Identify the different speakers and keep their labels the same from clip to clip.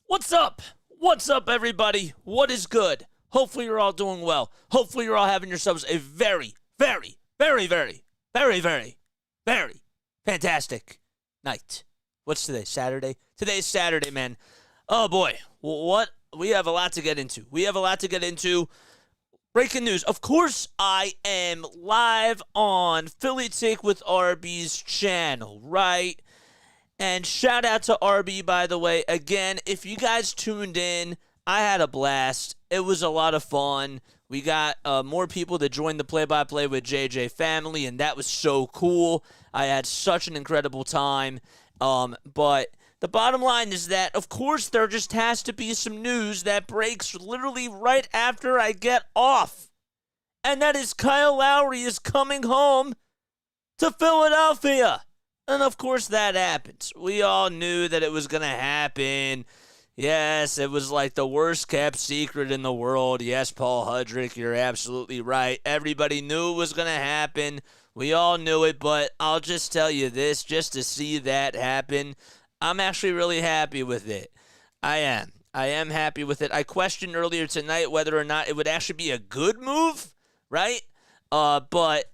Speaker 1: What's up? What's up, everybody? What is good? Hopefully you're all doing well. Hopefully you're all having yourselves a very, very, very, very, very, very, very fantastic night. What's today? Saturday? Today's Saturday, man. Oh, boy. What? We have a lot to get into. Breaking news. Of course, I am live on Philly Take with RB's channel, right? And shout out to RB, by the way. Again, if you guys tuned in, I had a blast. It was a lot of fun. We got more people to join the play-by-play with JJ family, and that was so cool. I had such an incredible time. But the bottom line is that, of course, there just has to be some news that breaks literally right after I get off. And that is Kyle Lowry is coming home to Philadelphia. And, of course, that happens. We all knew that it was going to happen. Yes, it was like the worst-kept secret in the world. Yes, Paul Hudrick, you're absolutely right. Everybody knew it was going to happen. We all knew it, but I'll just tell you this, just to see that happen, I'm actually really happy with it. I am. I am happy with it. I questioned earlier tonight whether or not it would actually be a good move, right? But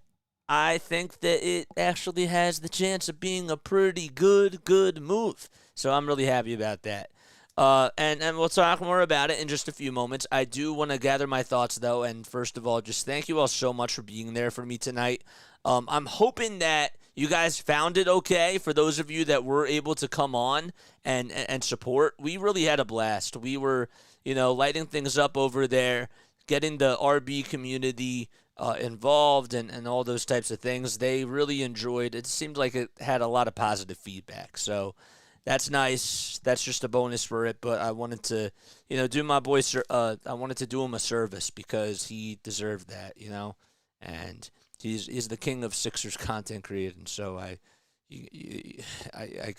Speaker 1: I think that it actually has the chance of being a pretty good move. So I'm really happy about that. And we'll talk more about it in just a few moments. I do want to gather my thoughts, though. And first of all, just thank you all so much for being there for me tonight. I'm hoping that you guys found it okay. For those of you that were able to come on and support, we really had a blast. We were, lighting things up over there, getting the RB community involved and all those types of things. They really enjoyed it. It seemed like it had a lot of positive feedback. So that's nice. That's just a bonus for it. But I wanted to, do my boy. I wanted to do him a service because he deserved that, and he's the king of Sixers content creating. So I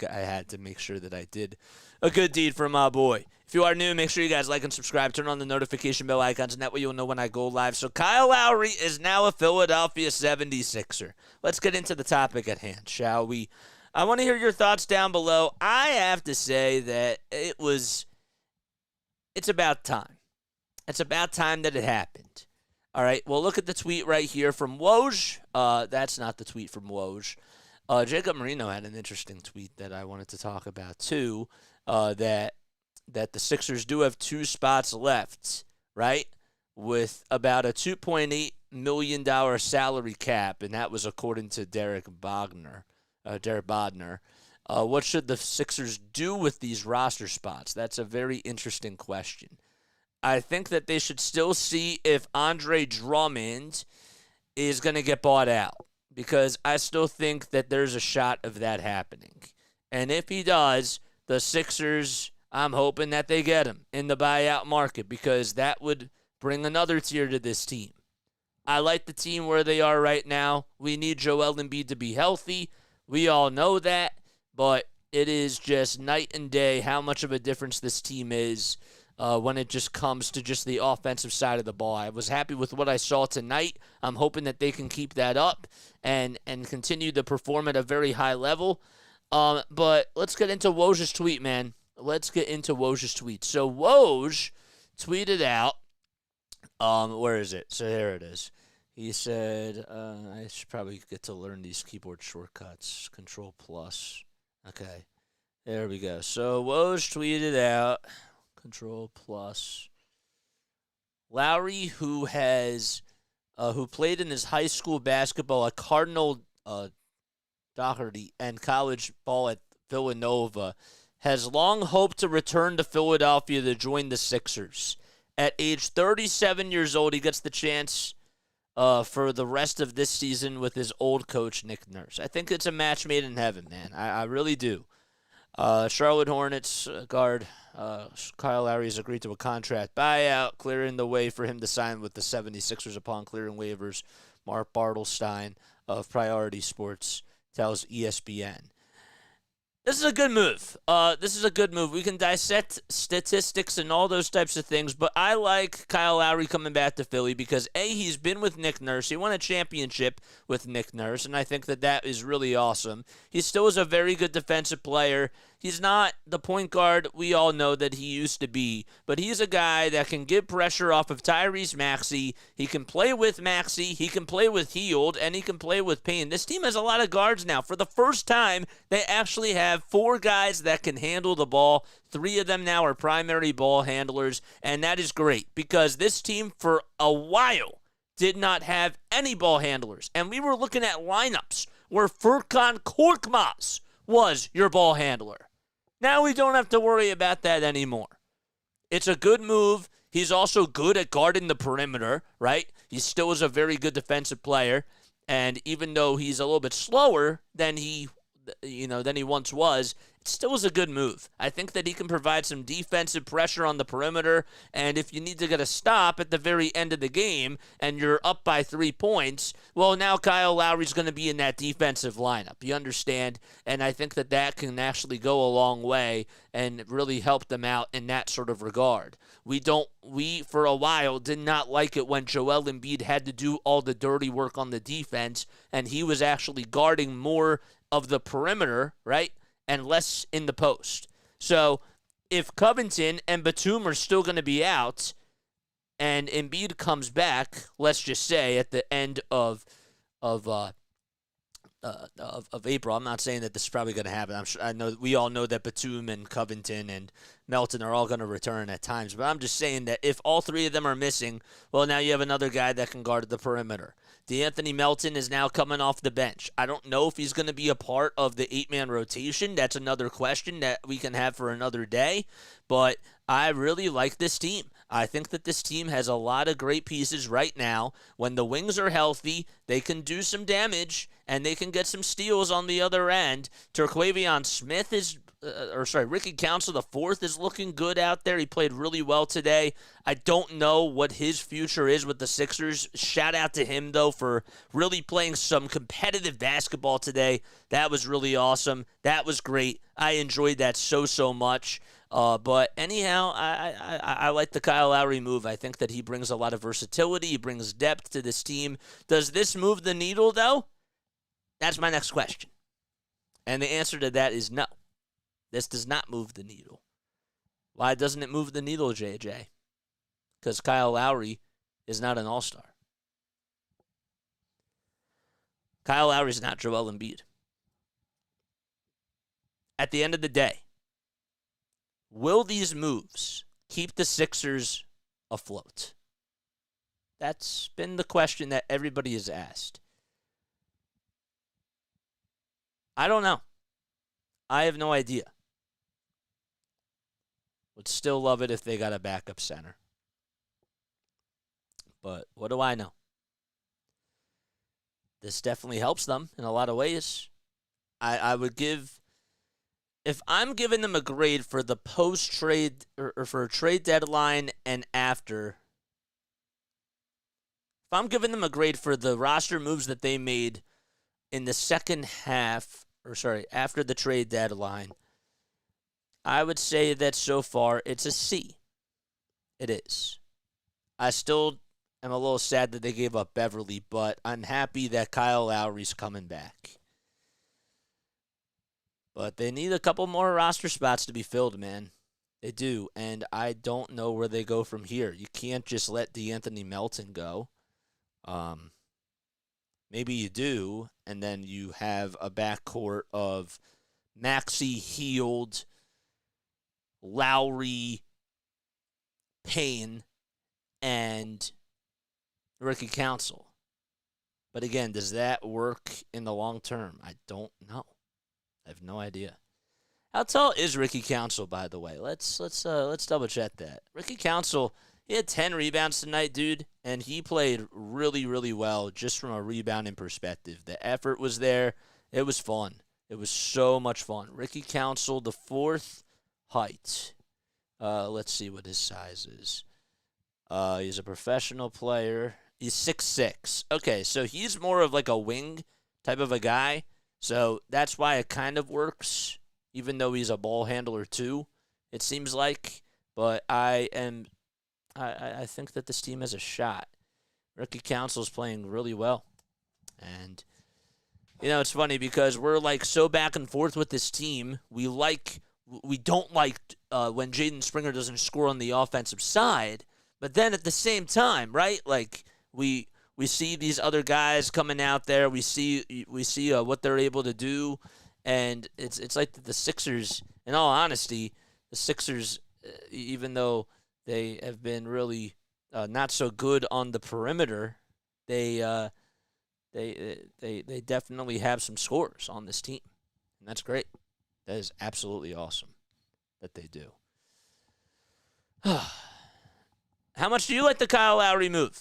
Speaker 1: had to make sure that I did a good deed for my boy. If you are new, make sure you guys like and subscribe. Turn on the notification bell icons, and that way you'll know when I go live. So Kyle Lowry is now a Philadelphia 76er. Let's get into the topic at hand, shall we? I want to hear your thoughts down below. I have to say that it's about time. It's about time that it happened. All right, well, look at the tweet right here from Woj. That's not the tweet from Woj. Jacob Marino had an interesting tweet that I wanted to talk about, too, that the Sixers do have 2 spots left, right, with about a $2.8 million salary cap, and that was according to Derek Bodner. What should the Sixers do with these roster spots? That's a very interesting question. I think that they should still see if Andre Drummond is going to get bought out, because I still think that there's a shot of that happening. And if he does, the Sixers, I'm hoping that they get him in the buyout market, because that would bring another tier to this team. I like the team where they are right now. We need Joel Embiid to be healthy. We all know that, but it is just night and day how much of a difference this team is when it just comes to just the offensive side of the ball. I was happy with what I saw tonight. I'm hoping that they can keep that up and continue to perform at a very high level. But let's get into Woj's tweet, man. Let's get into Woj's tweet. So Woj tweeted out, where is it? So here it is. He said, I should probably get to learn these keyboard shortcuts. Control plus. Okay. There we go. So Woj tweeted out, Control plus. Lowry, who played in his high school basketball at Cardinal Doherty and college ball at Villanova, has long hoped to return to Philadelphia to join the Sixers. At age 37 years old, he gets the chance for the rest of this season with his old coach, Nick Nurse. I think it's a match made in heaven, man. I really do. Charlotte Hornets guard Kyle Lowry has agreed to a contract buyout, clearing the way for him to sign with the 76ers upon clearing waivers. Mark Bartelstein of Priority Sports tells ESPN. This is a good move. This is a good move. We can dissect statistics and all those types of things, but I like Kyle Lowry coming back to Philly because, A, he's been with Nick Nurse. He won a championship with Nick Nurse, and I think that that is really awesome. He still is a very good defensive player. He's not the point guard we all know that he used to be, but he's a guy that can get pressure off of Tyrese Maxey. He can play with Maxey, he can play with Hield, and he can play with Payne. This team has a lot of guards now. For the first time, they actually have 4 guys that can handle the ball. 3 of them now are primary ball handlers, and that is great because this team for a while did not have any ball handlers. And we were looking at lineups where Furkan Korkmaz was your ball handler. Now we don't have to worry about that anymore. It's a good move. He's also good at guarding the perimeter, right? He still is a very good defensive player. And even though he's a little bit slower than he once was, it still is a good move. I think that he can provide some defensive pressure on the perimeter, and if you need to get a stop at the very end of the game and you're up by 3 points, well, now Kyle Lowry's going to be in that defensive lineup. You understand? And I think that that can actually go a long way and really help them out in that sort of regard. We for a while did not like it when Joel Embiid had to do all the dirty work on the defense, and he was actually guarding more of the perimeter, right? And less in the post. So if Covington and Batum are still going to be out and Embiid comes back, let's just say at the end of April, I'm not saying that this is probably going to happen. I know we all know that Batum and Covington and Melton are all going to return at times, but I'm just saying that if all 3 of them are missing, well, now you have another guy that can guard the perimeter. DeAnthony Melton is now coming off the bench. I don't know if he's going to be a part of the 8-man rotation. That's another question that we can have for another day, but I really like this team. I think that this team has a lot of great pieces right now. When the wings are healthy, they can do some damage, and they can get some steals on the other end. Terquavion Smith Ricky Council IV is looking good out there. He played really well today. I don't know what his future is with the Sixers. Shout out to him, though, for really playing some competitive basketball today. That was really awesome. That was great. I enjoyed that so much. But anyhow, I like the Kyle Lowry move. I think that he brings a lot of versatility. He brings depth to this team. Does this move the needle, though? That's my next question. And the answer to that is no. This does not move the needle. Why doesn't it move the needle, JJ? Because Kyle Lowry is not an all-star. Kyle Lowry is not Joel Embiid. At the end of the day, will these moves keep the Sixers afloat? That's been the question that everybody has asked. I don't know. I have no idea. Would still love it if they got a backup center. But what do I know? This definitely helps them in a lot of ways. I would give, if I'm giving them a grade for the post-trade or for a trade deadline and after, if I'm giving them a grade for the roster moves that they made in the second half, after the trade deadline, I would say that so far it's a C. It is. I still am a little sad that they gave up Beverly, but I'm happy that Kyle Lowry's coming back. But they need a couple more roster spots to be filled, man. They do, and I don't know where they go from here. You can't just let DeAnthony Melton go. Maybe you do, and then you have a backcourt of Maxey, Hield, Lowry, Payne, and Ricky Council. But again, does that work in the long term? I don't know. I have no idea. How tall is Ricky Council, by the way? Let's double check that. Ricky Council, he had 10 rebounds tonight, dude, and he played really, really well just from a rebounding perspective. The effort was there. It was fun. It was so much fun. Ricky Council, the 4th height. Let's see what his size is. He's a professional player. He's 6'6". Okay, so he's more of like a wing type of a guy. So that's why it kind of works even though he's a ball handler too, it seems like. But I think that this team has a shot. Rookie Council's playing really well. And, it's funny because we're like so back and forth with this team. We don't like when Jaden Springer doesn't score on the offensive side. But then at the same time, right? Like we see these other guys coming out there. We see what they're able to do, and it's like the Sixers. In all honesty, the Sixers, even though they have been really not so good on the perimeter, they definitely have some scores on this team, and that's great. That is absolutely awesome that they do. How much do you like the Kyle Lowry move?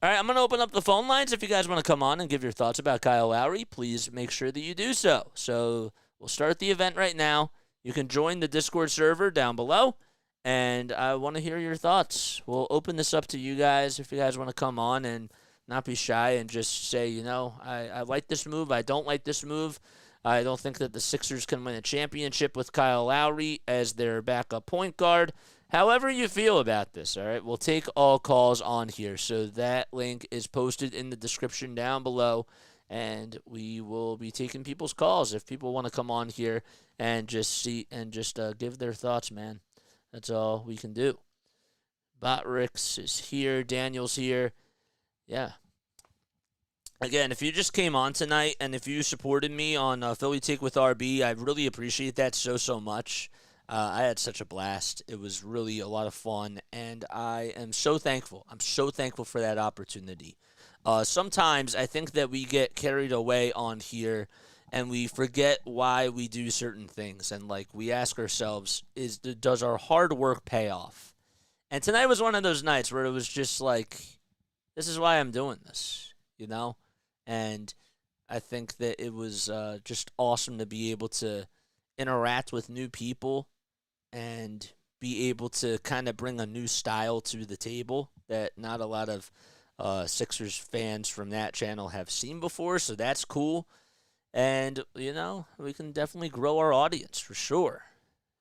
Speaker 1: All right, I'm going to open up the phone lines. If you guys want to come on and give your thoughts about Kyle Lowry, please make sure that you do so. So we'll start the event right now. You can join the Discord server down below, and I want to hear your thoughts. We'll open this up to you guys if you guys want to come on and not be shy and just say, I like this move. I don't like this move. I don't think that the Sixers can win a championship with Kyle Lowry as their backup point guard. However you feel about this, all right? We'll take all calls on here. So that link is posted in the description down below, and we will be taking people's calls if people want to come on here and just give their thoughts, man. That's all we can do. Botrix is here. Daniel's here. Yeah. Again, if you just came on tonight and if you supported me on Philly Take with RB, I really appreciate that so much. I had such a blast. It was really a lot of fun, and I am so thankful. I'm so thankful for that opportunity. Sometimes I think that we get carried away on here, and we forget why we do certain things, and we ask ourselves, does our hard work pay off? And tonight was one of those nights where it was just like, this is why I'm doing this, And I think that it was just awesome to be able to interact with new people and be able to kind of bring a new style to the table that not a lot of Sixers fans from that channel have seen before, so that's cool. And, we can definitely grow our audience for sure.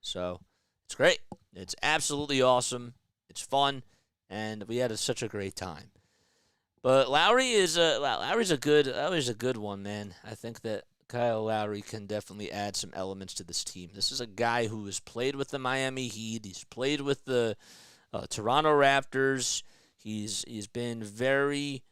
Speaker 1: So it's great. It's absolutely awesome. It's fun, and we had such a great time. But Lowry's a good one, man. I think that Kyle Lowry can definitely add some elements to this team. This is a guy who has played with the Miami Heat. He's played with the Toronto Raptors. He's been very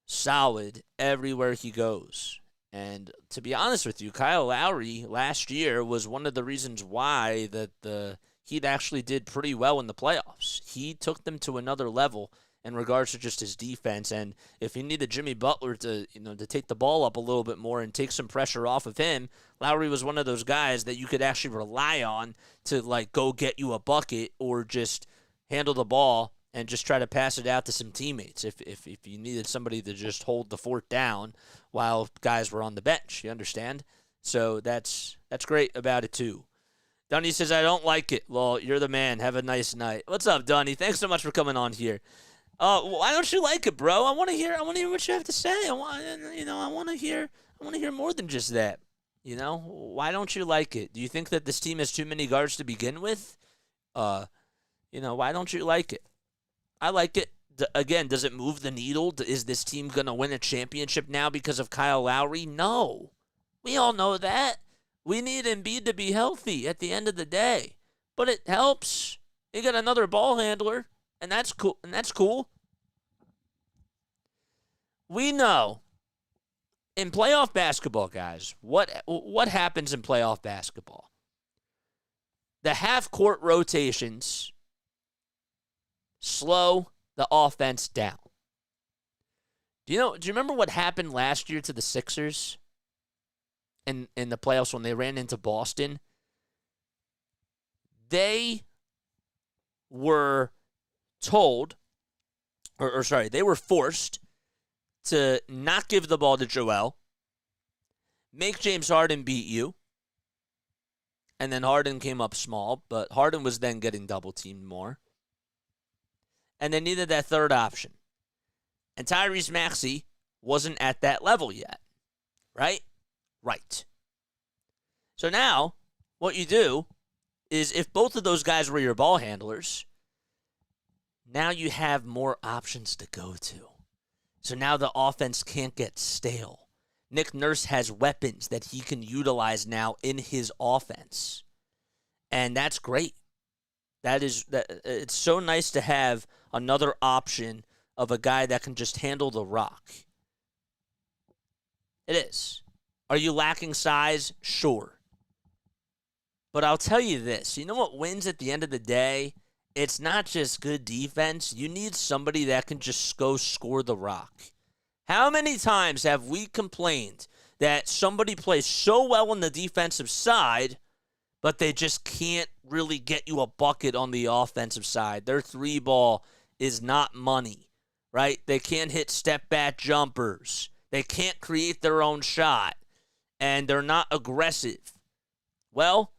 Speaker 1: solid everywhere he goes. And to be honest with you, Kyle Lowry last year was one of the reasons why that the Heat actually did pretty well in the playoffs. He took them to another level in regards to just his defense, and if he needed Jimmy Butler to take the ball up a little bit more and take some pressure off of him, Lowry was one of those guys that you could actually rely on to go get you a bucket or just handle the ball and just try to pass it out to some teammates if you needed somebody to just hold the fort down while guys were on the bench. You understand? So that's great about it too. Dunny says, I don't like it. Well, you're the man. Have a nice night. What's up, Dunny? Thanks so much for coming on here. Why don't you like it, bro? I want to hear what you have to say. I want to hear more than just that. Why don't you like it? Do you think that this team has too many guards to begin with? Why don't you like it? I like it. Again, does it move the needle? Is this team going to win a championship now because of Kyle Lowry? No. We all know that. We need Embiid to be healthy at the end of the day. But it helps. You got another ball handler. And that's cool. We know in playoff basketball, guys, what happens in playoff basketball? The half-court rotations slow the offense down. Do you remember what happened last year to the Sixers in the playoffs when they ran into Boston? They were told, they were forced to not give the ball to Joel, make James Harden beat you, and then Harden came up small, but Harden was then getting double-teamed more, and they needed that third option. And Tyrese Maxey wasn't at that level yet, right? Right. So now, what you do is if both of those guys were your ball handlers, now you have more options to go to. So now the offense can't get stale. Nick Nurse has weapons that he can utilize now in his offense. And that's great. It's so nice to have another option of a guy that can just handle the rock. It is. Are you lacking size? Sure. But I'll tell you this. You know what wins at the end of the day? It's not just good defense. You need somebody that can just go score the rock. How many times have we complained that somebody plays so well on the defensive side, but they just can't really get you a bucket on the offensive side? Their three ball is not money, right? They can't hit step-back jumpers. They can't create their own shot, and they're not aggressive. Well,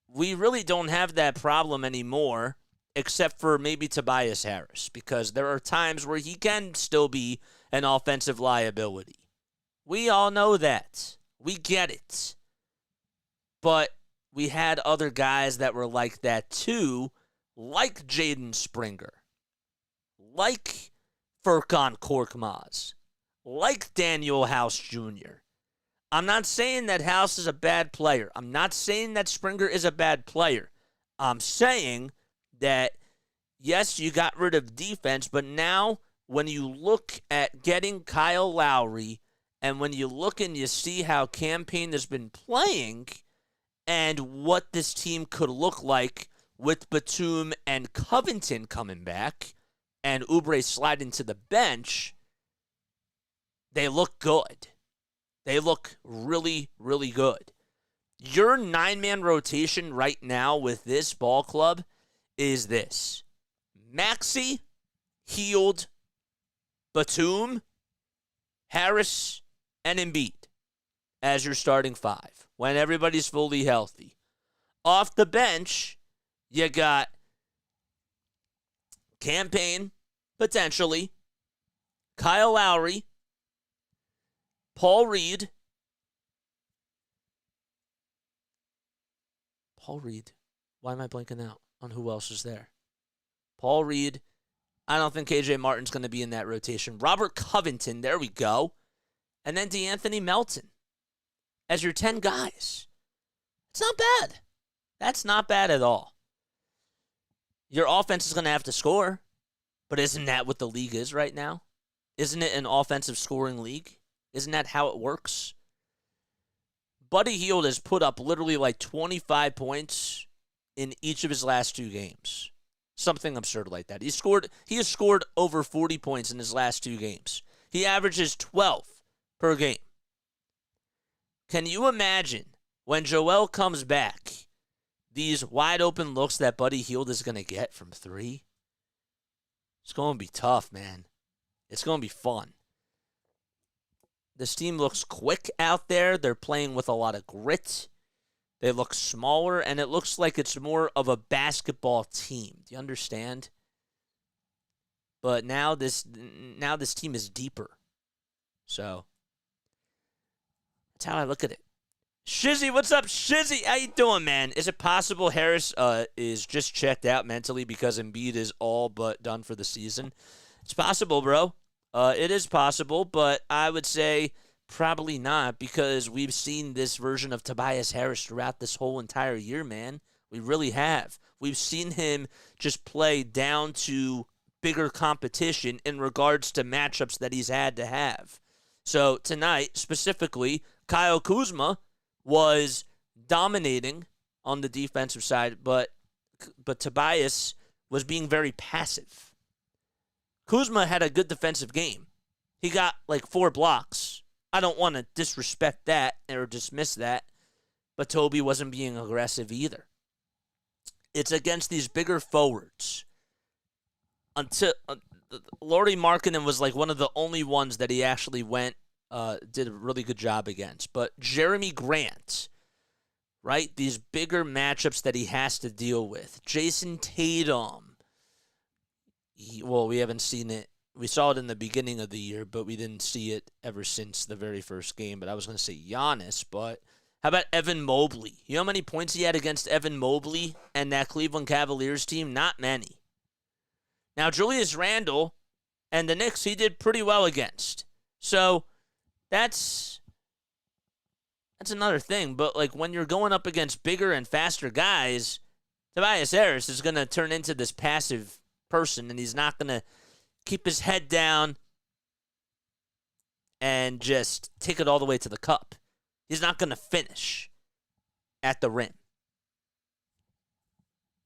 Speaker 1: we really don't have that problem anymore, except for maybe Tobias Harris, because there are times where he can still be an offensive liability. We all know that. We get it. But we had other guys that were like that too, like Jaden Springer, like Furkan Korkmaz, like Daniel House Jr. I'm not saying that House is a bad player. I'm not saying that Springer is a bad player. I'm saying that, yes, you got rid of defense, but now when you look at getting Kyle Lowry and when you look and you see how Campaign has been playing and what this team could look like with Batum and Covington coming back and Oubre sliding to the bench, they look good. They look really, really good. Your 9-man rotation right now with this ball club is this: Maxey, Hield, Batum, Harris, and Embiid as your starting five when everybody's fully healthy. Off the bench, you got Campaign, potentially, Kyle Lowry, Paul Reed. Why am I blanking out on who else is there? Paul Reed. I don't think KJ Martin's going to be in that rotation. Robert Covington, there we go. And then DeAnthony Melton as your 10 guys. It's not bad. That's not bad at all. Your offense is going to have to score, but isn't that what the league is right now? Isn't it an offensive scoring league? Isn't that how it works? Buddy Hield has put up literally like 25 points in each of his last 2 games. Something absurd like that. He has scored over 40 points in his last 2 games. He averages 12 per game. Can you imagine when Joel comes back, these wide open looks that Buddy Hield is going to get from 3? It's going to be tough, man. It's going to be fun. This team looks quick out there. They're playing with a lot of grit. They look smaller, and it looks like it's more of a basketball team. Do you understand? But now this team is deeper. So that's how I look at it. Shizzy, what's up, Shizzy? How you doing, man? Is it possible Harris is just checked out mentally because Embiid is all but done for the season? It's possible, bro. It is possible, but I would say probably not, because we've seen this version of Tobias Harris throughout this whole entire year, man. We really have. We've seen him just play down to bigger competition in regards to matchups that he's had to have. So tonight, specifically, Kyle Kuzma was dominating on the defensive side, but Tobias was being very passive. Kuzma had a good defensive game. He got like 4 blocks. I don't want to disrespect that or dismiss that, but Toby wasn't being aggressive either. It's against these bigger forwards. Until Lowry Markkanen was like one of the only ones that he actually did a really good job against. But Jeremy Grant, right? These bigger matchups that he has to deal with. Jason Tatum. We haven't seen it. We saw it in the beginning of the year, but we didn't see it ever since the very first game. But I was going to say Giannis, but How about Evan Mobley? You know how many points he had against Evan Mobley and that Cleveland Cavaliers team? Not many. Now, Julius Randle and the Knicks, he did pretty well against. So that's another thing. But, like, when you're going up against bigger and faster guys, Tobias Harris is going to turn into this passive person, and he's not going to keep his head down and just take it all the way to the cup. He's not going to finish at the rim.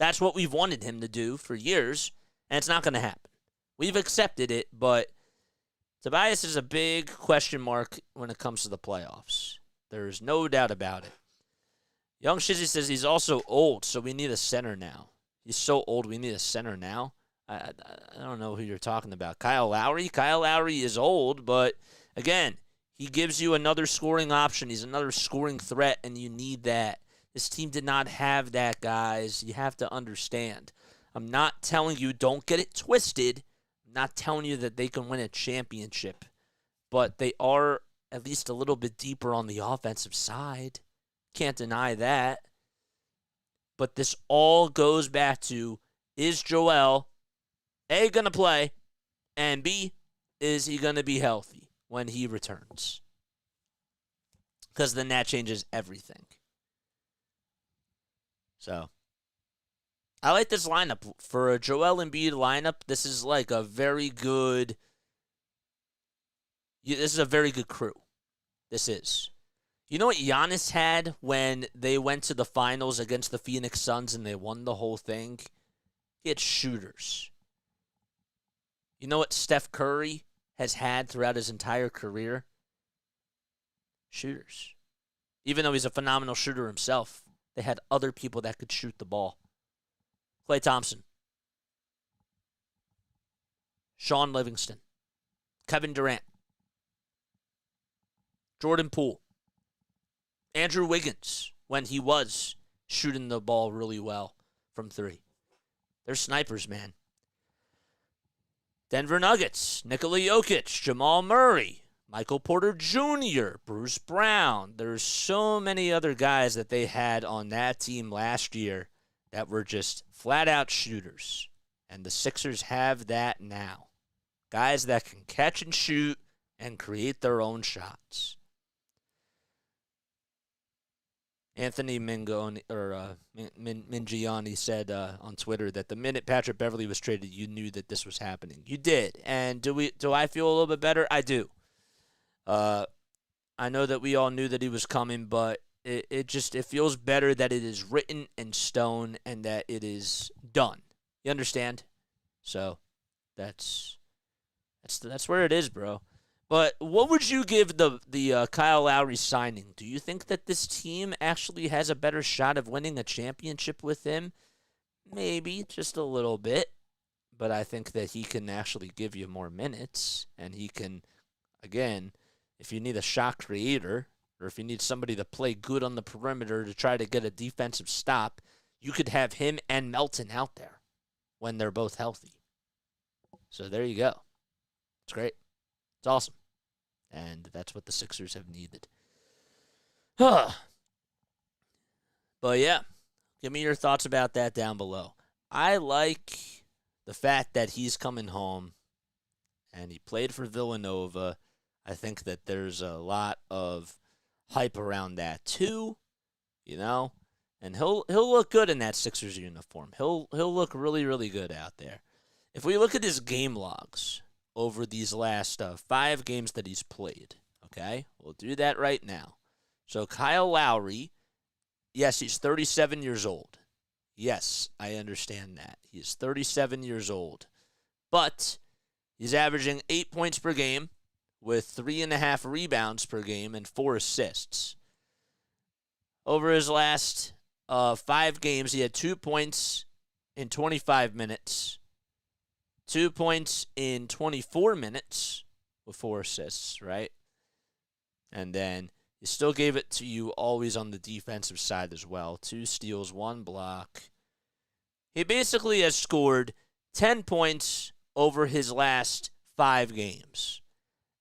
Speaker 1: That's what we've wanted him to do for years, and it's not going to happen. We've accepted it, but Tobias is a big question mark when it comes to the playoffs. There's no doubt about it. Young Shizzy says he's also old, so we need a center now. He's so old, we need a center now. I don't know who you're talking about. Kyle Lowry? Kyle Lowry is old, but again, he gives you another scoring option. He's another scoring threat, and you need that. This team did not have that, guys. You have to understand. I'm not telling you, don't get it twisted. I'm not telling you that they can win a championship, but they are at least a little bit deeper on the offensive side. Can't deny that. But this all goes back to, is Joel, A, going to play, and B, is he going to be healthy when he returns? Because then that changes everything. So, I like this lineup. For a Joel Embiid lineup, this is like a very good, this is a very good crew. This is. You know what Giannis had when they went to the finals against the Phoenix Suns and they won the whole thing? He had shooters. You know what Steph Curry has had throughout his entire career? Shooters. Even though he's a phenomenal shooter himself, they had other people that could shoot the ball. Klay Thompson. Sean Livingston. Kevin Durant. Jordan Poole. Andrew Wiggins, when he was shooting the ball really well from three. They're snipers, man. Denver Nuggets, Nikola Jokic, Jamal Murray, Michael Porter Jr., Bruce Brown. There's so many other guys that they had on that team last year that were just flat-out shooters. And the Sixers have that now. Guys that can catch and shoot and create their own shots. Anthony Mingiani said on Twitter that the minute Patrick Beverley was traded, you knew that this was happening. You did. And do I feel a little bit better? I do. I know that we all knew that he was coming, but it feels better that it is written in stone and that it is done. You understand? So that's where it is, bro. But what would you give the Kyle Lowry signing? Do you think that this team actually has a better shot of winning a championship with him? Maybe, just a little bit. But I think that he can actually give you more minutes. And he can, again, if you need a shot creator, or if you need somebody to play good on the perimeter to try to get a defensive stop, you could have him and Melton out there when they're both healthy. So there you go. It's great. It's awesome. And that's what the Sixers have needed. But yeah, give me your thoughts about that down below. I like the fact that he's coming home and he played for Villanova. I think that there's a lot of hype around that too, you know? And he'll look good in that Sixers uniform. He'll look really, really good out there. If we look at his game logs over these last 5 games that he's played, okay? We'll do that right now. So Kyle Lowry, yes, he's 37 years old. Yes, I understand that. He's 37 years old. But he's averaging 8 points per game with 3.5 rebounds per game and 4 assists. Over his last 5 games, he had 2 points in 25 minutes. 2 points in 24 minutes with 4 assists, right? And then he still gave it to you always on the defensive side as well. 2 steals, 1 block. He basically has scored 10 points over his last 5 games.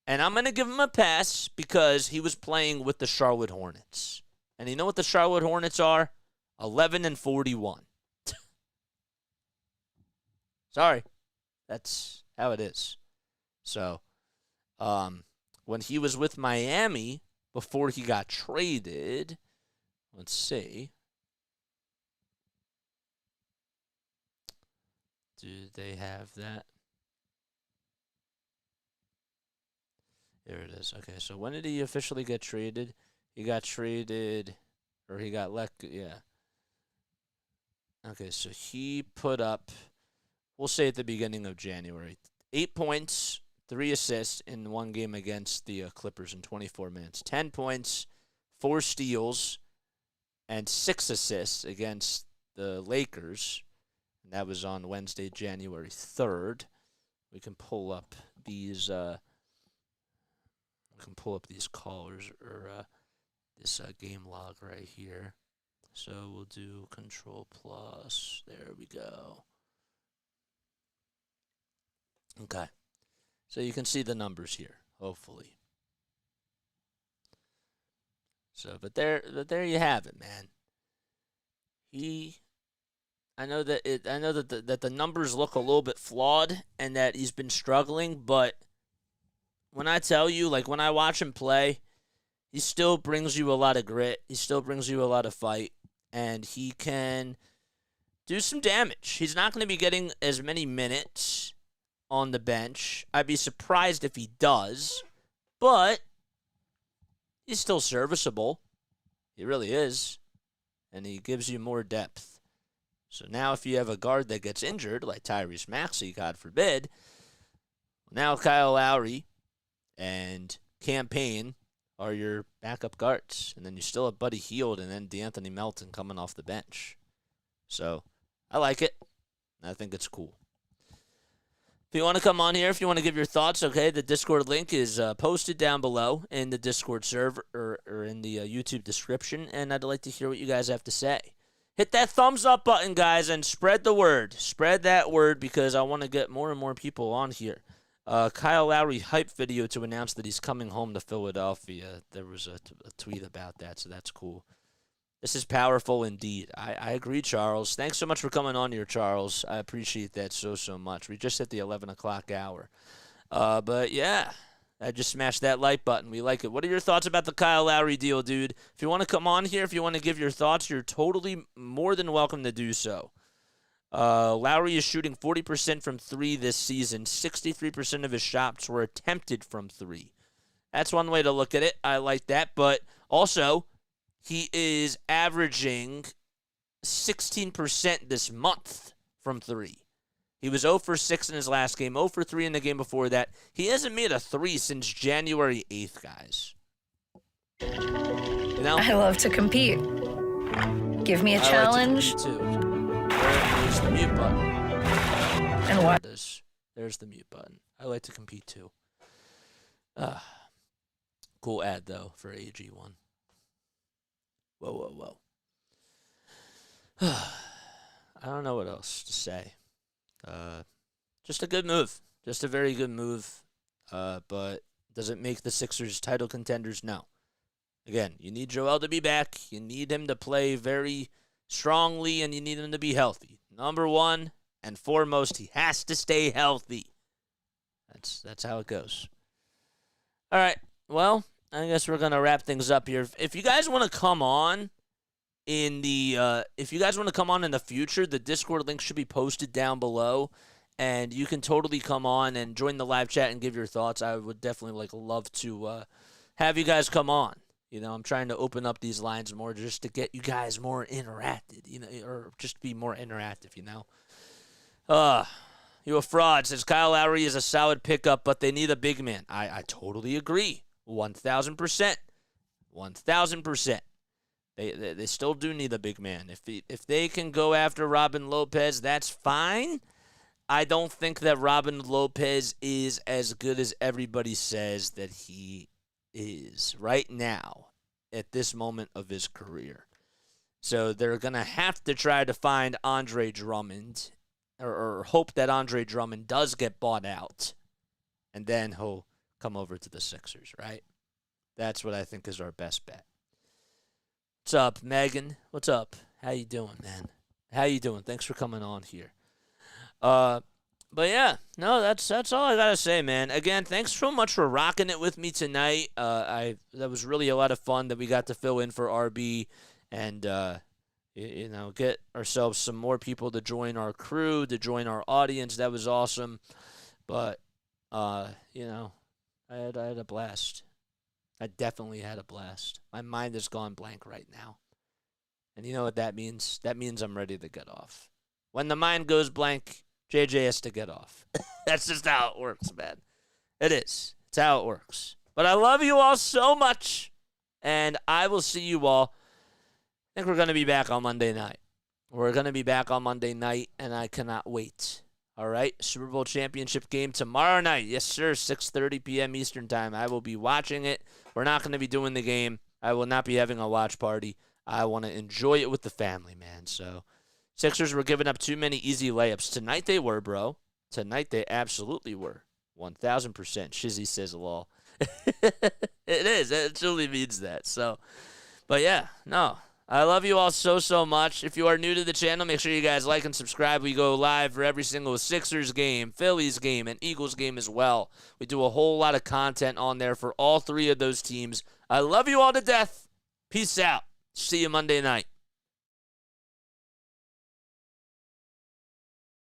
Speaker 1: And I'm going to give him a pass because he was playing with the Charlotte Hornets. And you know what the Charlotte Hornets are? 11-41. Sorry. That's how it is. So, when he was with Miami before he got traded, let's see. Do they have that? There it is. Okay, so when did he officially get traded? He got traded, or he got let, yeah. Okay, so he put up, we'll say at the beginning of January, 8 points, 3 assists in one game against the Clippers in 24 minutes. 10 points, 4 steals, and 6 assists against the Lakers. And that was on Wednesday, January 3rd. We can pull up these callers or this game log right here. So we'll do Control Plus. There we go. Okay. So you can see the numbers here, hopefully. So, but there you have it, man. I know that the numbers look a little bit flawed and that he's been struggling, but when I tell you, like when I watch him play, he still brings you a lot of grit. He still brings you a lot of fight, and he can do some damage. He's not going to be getting as many minutes on the bench. I'd be surprised if he does, but he's still serviceable. He really is, and he gives you more depth. So now if you have a guard that gets injured, like Tyrese Maxey, God forbid, now Kyle Lowry and Cam Payne are your backup guards. And then you still have Buddy Hield and then DeAnthony Melton coming off the bench. So I like it. I think it's cool. If you want to come on here, if you want to give your thoughts, okay, the Discord link is posted down below in the Discord server or in the YouTube description, and I'd like to hear what you guys have to say. Hit that thumbs up button, guys, and spread the word. Spread that word because I want to get more and more people on here. Kyle Lowry hype video to announce that he's coming home to Philadelphia. There was a tweet about that, so that's cool. This is powerful indeed. I agree, Charles. Thanks so much for coming on here, Charles. I appreciate that so much. We just hit the 11 o'clock hour. But, yeah, I just smashed that like button. We like it. What are your thoughts about the Kyle Lowry deal, dude? If you want to come on here, if you want to give your thoughts, you're totally more than welcome to do so. Lowry is shooting 40% from 3 this season. 63% of his shots were attempted from 3. That's one way to look at it. I like that. But also, he is averaging 16% this month from 3. He was 0 for 6 in his last game, 0 for 3 in the game before that. He hasn't made a 3 since January 8th, guys. You know?
Speaker 2: I love to compete. Give me a challenge.
Speaker 1: Like to compete too. There's the mute button.
Speaker 2: And what?
Speaker 1: There's the mute button. I like to compete too. Cool ad, though, for AG1. Whoa. I don't know what else to say. Just a good move. Just a very good move. But does it make the Sixers title contenders? No. Again, you need Joel to be back. You need him to play very strongly, and you need him to be healthy. Number one and foremost, he has to stay healthy. That's how it goes. All right. Well, I guess we're gonna wrap things up here. If you guys want to come on in the future, the Discord link should be posted down below, and you can totally come on and join the live chat and give your thoughts. I would definitely love to have you guys come on. You know, I'm trying to open up these lines more just to get you guys more interacted, you know, or just be more interactive, you know. You a fraud, says Kyle Lowry is a solid pickup, but they need a big man. I totally agree. 1,000%. 1,000%. They still do need a big man. If they can go after Robin Lopez, that's fine. I don't think that Robin Lopez is as good as everybody says that he is right now at this moment of his career. So they're going to have to try to find Andre Drummond or hope that Andre Drummond does get bought out, and then he'll come over to the Sixers, right? That's what I think is our best bet. What's up, Megan? What's up? How you doing, man? How you doing? Thanks for coming on here. But yeah, no, that's all I gotta say, man. Again, thanks so much for rocking it with me tonight. That was really a lot of fun that we got to fill in for RB, and get ourselves some more people to join our crew, to join our audience. That was awesome. But I had a blast. I definitely had a blast. My mind has gone blank right now. And you know what that means? That means I'm ready to get off. When the mind goes blank, JJ has to get off. That's just how it works, man. It is. It's how it works. But I love you all so much. And I will see you all. I think we're going to be back on Monday night. We're going to be back on Monday night, and I cannot wait. All right, Super Bowl championship game tomorrow night. Yes, sir, 6:30 p.m. Eastern time. I will be watching it. We're not going to be doing the game. I will not be having a watch party. I want to enjoy it with the family, man. So, Sixers were giving up too many easy layups. Tonight they were, bro. Tonight they absolutely were. 1,000%. Shizzy says lol. It is. It truly means that. So, but yeah, no. I love you all so, so much. If you are new to the channel, make sure you guys like and subscribe. We go live for every single Sixers game, Phillies game, and Eagles game as well. We do a whole lot of content on there for all three of those teams. I love you all to death. Peace out. See you Monday night.